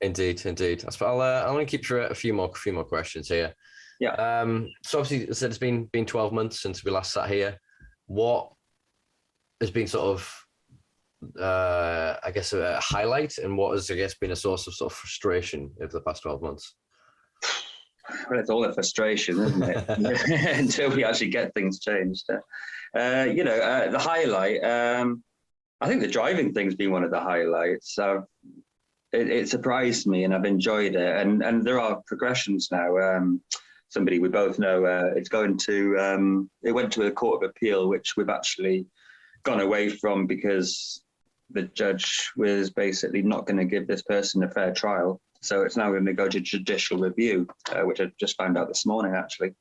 Indeed. I'm going to keep through a few more questions here. Yeah. So obviously, I said it's been 12 months since we last sat here. What has been sort of, I guess, a highlight, and what has, I guess, been a source of sort of frustration over the past 12 months? Well, it's all a frustration, isn't it? Until we actually get things changed. The highlight, I think the driving thing's been one of the highlights. It surprised me, and I've enjoyed it. And there are progressions now. Somebody we both know, it went to a court of appeal, which we've actually gone away from, because the judge was basically not going to give this person a fair trial. So it's now going to go to judicial review, which I just found out this morning, actually.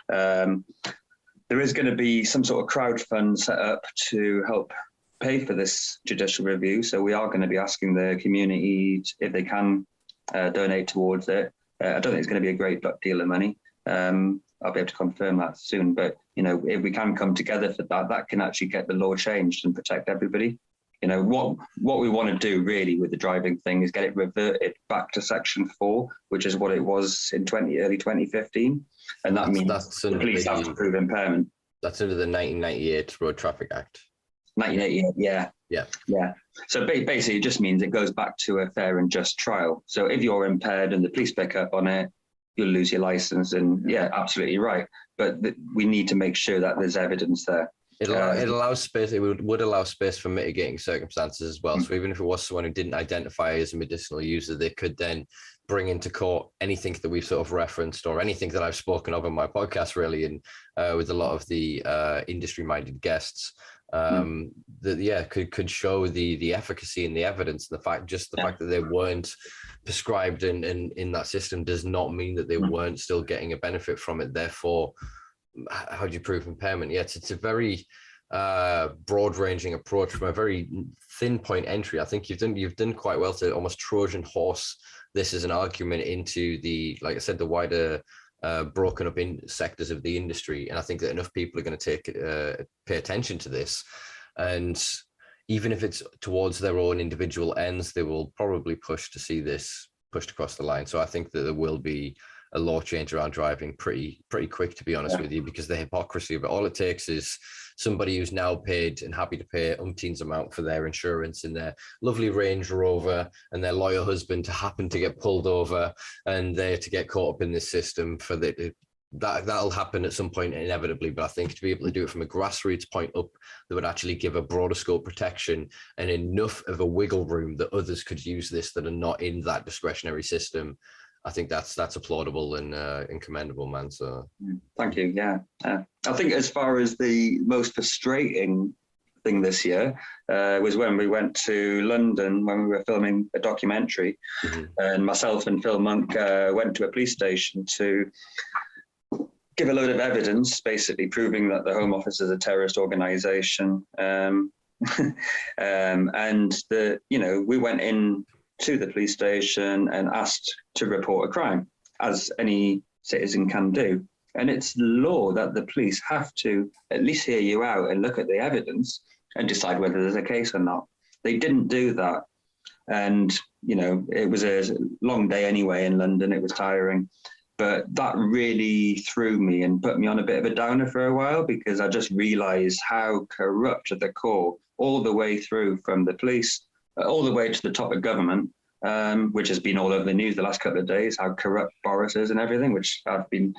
There is going to be some sort of crowd fund set up to help pay for this judicial review. So we are going to be asking the community if they can donate towards it. I don't think it's going to be a great deal of money. I'll be able to confirm that soon. But, you know, if we can come together for that, that can actually get the law changed and protect everybody. You know, what we want to do really with the driving thing is get it reverted back to Section 4, which is what it was in early 2015. And that means the police have to prove impairment. That's under the 1998 Road Traffic Act. 1988, yeah. So basically, it just means it goes back to a fair and just trial. So if you're impaired and the police pick up on it, you'll lose your license. And yeah, absolutely right. But we need to make sure that there's evidence there. It allows space. It would allow space for mitigating circumstances as well. So even if it was someone who didn't identify as a medicinal user, they could then bring into court anything that we've sort of referenced or anything that I've spoken of in my podcast, really, and with a lot of the industry-minded guests. That could show the efficacy and the evidence. And the fact that they weren't prescribed in that system does not mean that they weren't still getting a benefit from it. Therefore, how do you prove impairment? Yeah, it's a very broad-ranging approach from a very thin point entry. I think you've done quite well to almost Trojan horse this as an argument into the, like I said, the wider broken up in sectors of the industry. And I think that enough people are going to pay attention to this. And even if it's towards their own individual ends, they will probably push to see this pushed across the line. So I think that there will be a law change around driving pretty quick, to be honest with you, because the hypocrisy of it, all it takes is somebody who's now paid and happy to pay umpteens amount for their insurance in their lovely Range Rover and their loyal husband to happen to get pulled over and they're to get caught up in this system for that'll happen at some point inevitably. But I think to be able to do it from a grassroots point up, that would actually give a broader scope protection and enough of a wiggle room that others could use this that are not in that discretionary system. I think that's applaudable and commendable, man. So thank you. Yeah, I think as far as the most frustrating thing this year was when we went to London when we were filming a documentary, and myself and Phil Monk went to a police station to give a load of evidence, basically proving that the Home Office is a terrorist organisation, and we went in to the police station and asked to report a crime, as any citizen can do. And it's law that the police have to at least hear you out and look at the evidence and decide whether there's a case or not. They didn't do that. And, you know, it was a long day anyway in London. It was tiring. But that really threw me and put me on a bit of a downer for a while, because I just realised how corrupt at the core, all the way through from the police, all the way to the top of government, which has been all over the news the last couple of days, how corrupt Boris is and everything, which I've been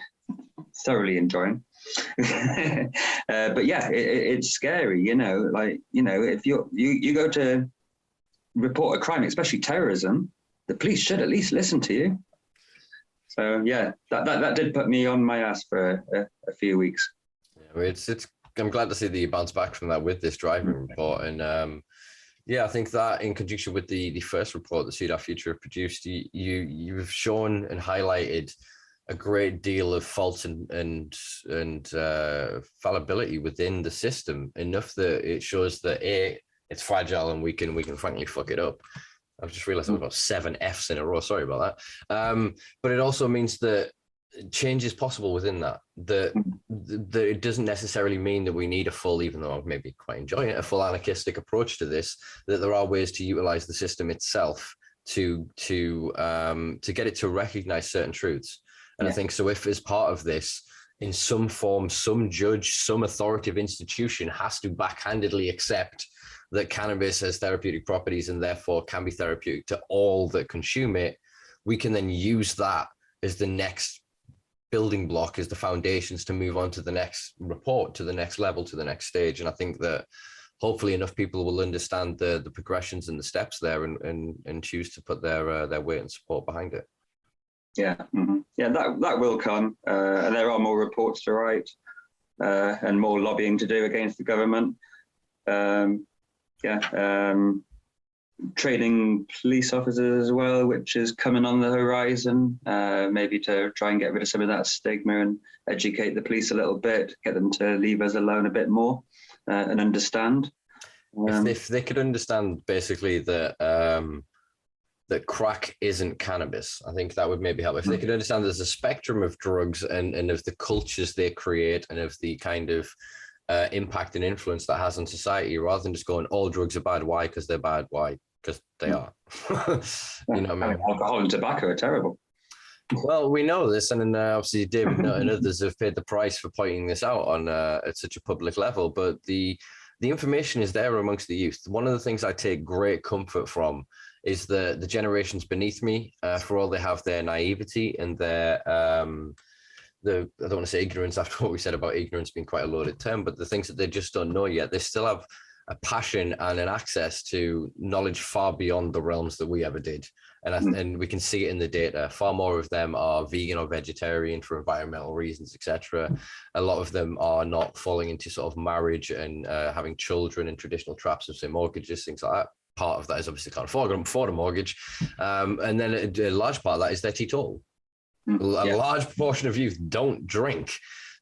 thoroughly enjoying. But yeah, it's scary, you know, like, you know, if you go to report a crime, especially terrorism, the police should at least listen to you. So yeah, that did put me on my ass for a few weeks. Yeah, I'm glad to see that you bounce back from that with this driving report. And yeah, I think that in conjunction with the first report that See Our Future have produced, you've shown and highlighted a great deal of faults and fallibility within the system, enough that it shows that it's fragile and we can frankly fuck it up. I've just realized I've got 7 Fs in a row. Sorry about that. But it also means that change is possible within that. That it doesn't necessarily mean that we need a full, even though I'm maybe quite enjoying it, a full anarchistic approach to this. That there are ways to utilize the system itself to get it to recognize certain truths. And I think so. If as part of this, in some form, some judge, some authoritative institution has to backhandedly accept that cannabis has therapeutic properties and therefore can be therapeutic to all that consume it, we can then use that as the next building block, as the foundations to move on to the next report, to the next level, to the next stage. And I think that hopefully enough people will understand the progressions and the steps there and choose to put their weight and support behind it. Yeah, yeah, that will come. And there are more reports to write and more lobbying to do against the government. Training police officers as well, which is coming on the horizon, maybe to try and get rid of some of that stigma and educate the police a little bit, get them to leave us alone a bit more and understand. If they could understand basically that that crack isn't cannabis. I think that would maybe help if they could understand there's a spectrum of drugs and of the cultures they create and of the kind of impact and influence that has on society, rather than just going all drugs are bad. Why? Because they're bad. Why? Because they are. You know what I mean? Alcohol and tobacco are terrible. Well, we know this, and obviously David and others have paid the price for pointing this out on at such a public level. But the information is there amongst the youth. One of the things I take great comfort from is the generations beneath me, for all they have their naivety and their I don't want to say ignorance after what we said about ignorance being quite a loaded term, but the things that they just don't know yet, they still have a passion and an access to knowledge far beyond the realms that we ever did. And we can see it in the data. Far more of them are vegan or vegetarian for environmental reasons, etc. A lot of them are not falling into sort of marriage and having children and traditional traps of, say, mortgages, things like that. Part of that is obviously can't afford a mortgage. And then a large part of that is they're teetotal. A large proportion of youth don't drink.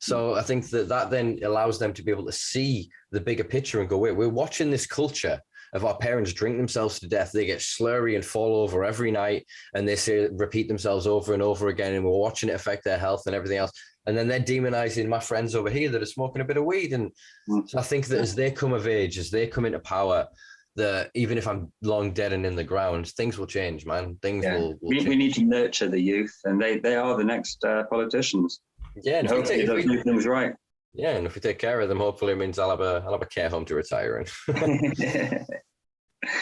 So I think that then allows them to be able to see the bigger picture and go, wait, we're watching this culture of our parents drink themselves to death. They get slurry and fall over every night, and they repeat themselves over and over again, and we're watching it affect their health and everything else. And then they're demonizing my friends over here that are smoking a bit of weed. And so I think that as they come of age, as they come into power, that even if I'm long dead and in the ground, things will change, man. Things will change. We need to nurture the youth, and they are the next politicians. Yeah, and hopefully they'll do things right. Yeah, and if we take care of them, hopefully it means I'll have a care home to retire in. Yeah.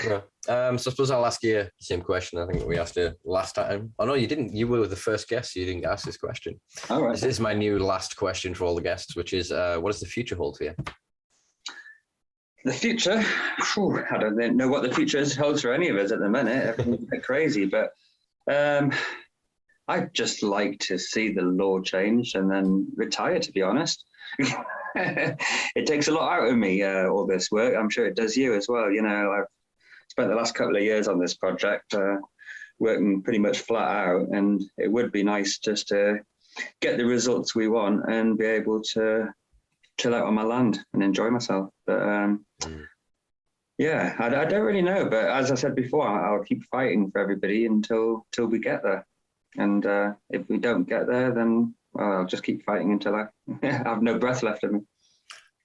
So I suppose I'll ask you the same question I think we asked you last time. Oh no, you didn't. You were the first guest, so you didn't ask this question. All right. This is my new last question for all the guests, which is, what does the future hold for you? The future? I don't know what the future holds for any of us at the minute. Everything's a bit crazy, but I'd just like to see the law change and then retire, to be honest. It takes a lot out of me, all this work. I'm sure it does you as well. You know, I've spent the last couple of years on this project, working pretty much flat out, and it would be nice just to get the results we want and be able to chill out on my land and enjoy myself. But yeah, I don't really know. But as I said before, I'll keep fighting for everybody until we get there. And if we don't get there, then I'll just keep fighting until I have no breath left in me.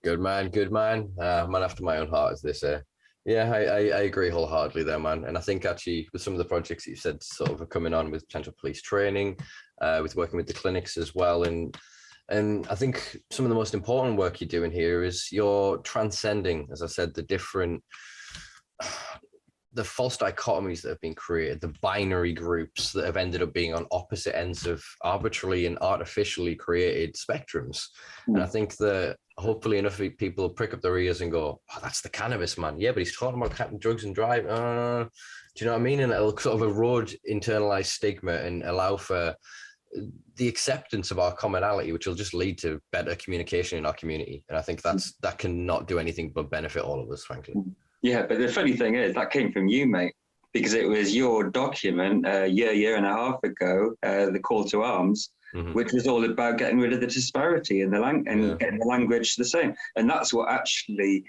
Good man, good man. Man after my own heart, as they say. Yeah, I agree wholeheartedly there, man. And I think actually with some of the projects that you said sort of are coming on with potential police training, with working with the clinics as well. And I think some of the most important work you're doing here is you're transcending, as I said, the false dichotomies that have been created, the binary groups that have ended up being on opposite ends of arbitrarily and artificially created spectrums. And I think that hopefully enough people prick up their ears and go, oh, that's the cannabis man. Yeah, but he's talking about drugs and drive. Do you know what I mean? And it'll sort of erode internalized stigma and allow for the acceptance of our commonality, which will just lead to better communication in our community. And I think that cannot do anything but benefit all of us, frankly. Yeah, but the funny thing is that came from you, mate, because it was your document a year and a half ago, the call to arms, which was all about getting rid of the disparity in getting the language the same. And that's what actually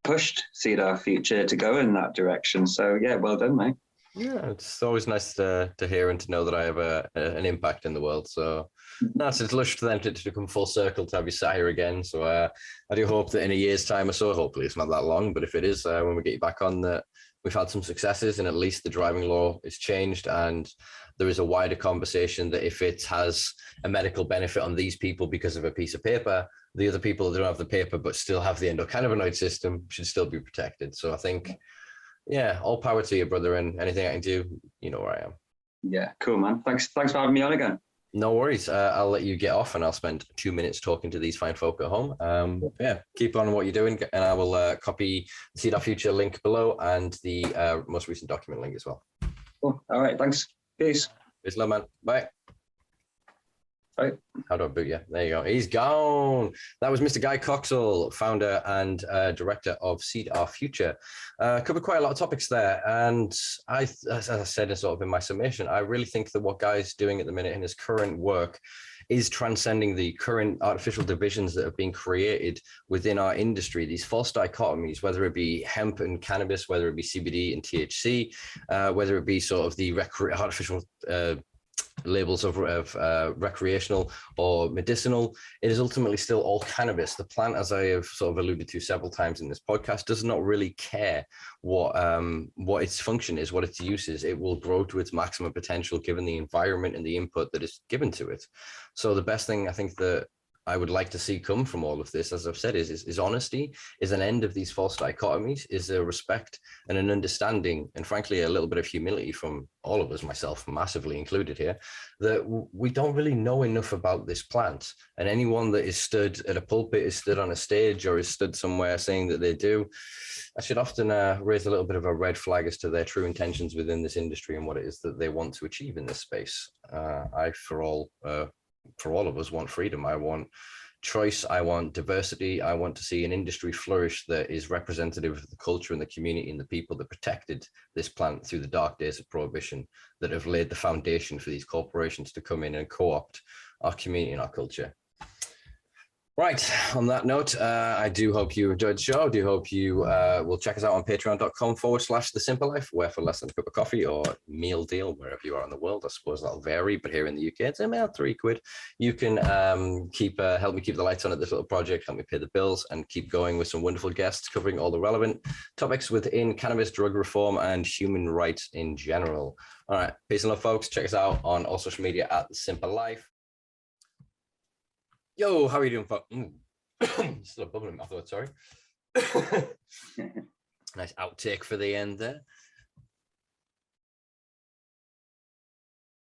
pushed Seed Our Future to go in that direction. So yeah, well done, mate. Yeah, it's always nice to hear and to know that I have an impact in the world. So that's it's lush for them to come full circle to have you sat here again. So I do hope that in a year's time or so, hopefully it's not that long, but if it is, when we get you back on, that we've had some successes and at least the driving law is changed and there is a wider conversation that if it has a medical benefit on these people because of a piece of paper, the other people that don't have the paper but still have the endocannabinoid system should still be protected. So I think, yeah, all power to you, brother, and anything I can do, you know where I am. Yeah, cool, man. Thanks for having me on again. No worries. I'll let you get off and I'll spend 2 minutes talking to these fine folk at home. Yeah, keep on what you're doing and I will copy the Seed Our Future link below and the most recent document link as well. Cool. All right, thanks. Peace. Peace, love, man. Bye. Right. How do I boot you? There you go. He's gone. That was Mr. Guy Coxall, founder and director of Seed Our Future. Covered quite a lot of topics there. And as I said sort of in my summation, I really think that what Guy's doing at the minute in his current work is transcending the current artificial divisions that have been created within our industry, these false dichotomies, whether it be hemp and cannabis, whether it be CBD and THC, whether it be sort of the artificial labels of recreational or medicinal. It is ultimately still all cannabis. The plant, as I have sort of alluded to several times in this podcast, does not really care what its function is, what its use is. It will grow to its maximum potential given the environment and the input that is given to it. So the best thing I think that I would like to see come from all of this, as I've said, is honesty, is an end of these false dichotomies, is a respect and an understanding, and frankly, a little bit of humility from all of us, myself massively included here, that we don't really know enough about this plant. And anyone that is stood at a pulpit, is stood on a stage, or is stood somewhere saying that they do, I should often raise a little bit of a red flag as to their true intentions within this industry and what it is that they want to achieve in this space. For all of us, want freedom. I want choice. I want diversity. I want to see an industry flourish that is representative of the culture and the community and the people that protected this plant through the dark days of prohibition, that have laid the foundation for these corporations to come in and co-opt our community and our culture. Right. On that note, I do hope you enjoyed the show. I do hope you will check us out on patreon.com/The Simpa Life, where for less than a cup of coffee or meal deal, wherever you are in the world, I suppose that'll vary, but here in the UK, it's about £3. You can help me keep the lights on at this little project, help me pay the bills, and keep going with some wonderful guests covering all the relevant topics within cannabis, drug reform, and human rights in general. All right. Peace and love, folks. Check us out on all social media at The Simpa Life. Yo, how are you doing, folks? Still a bubble in my throat, sorry. Nice outtake for the end there.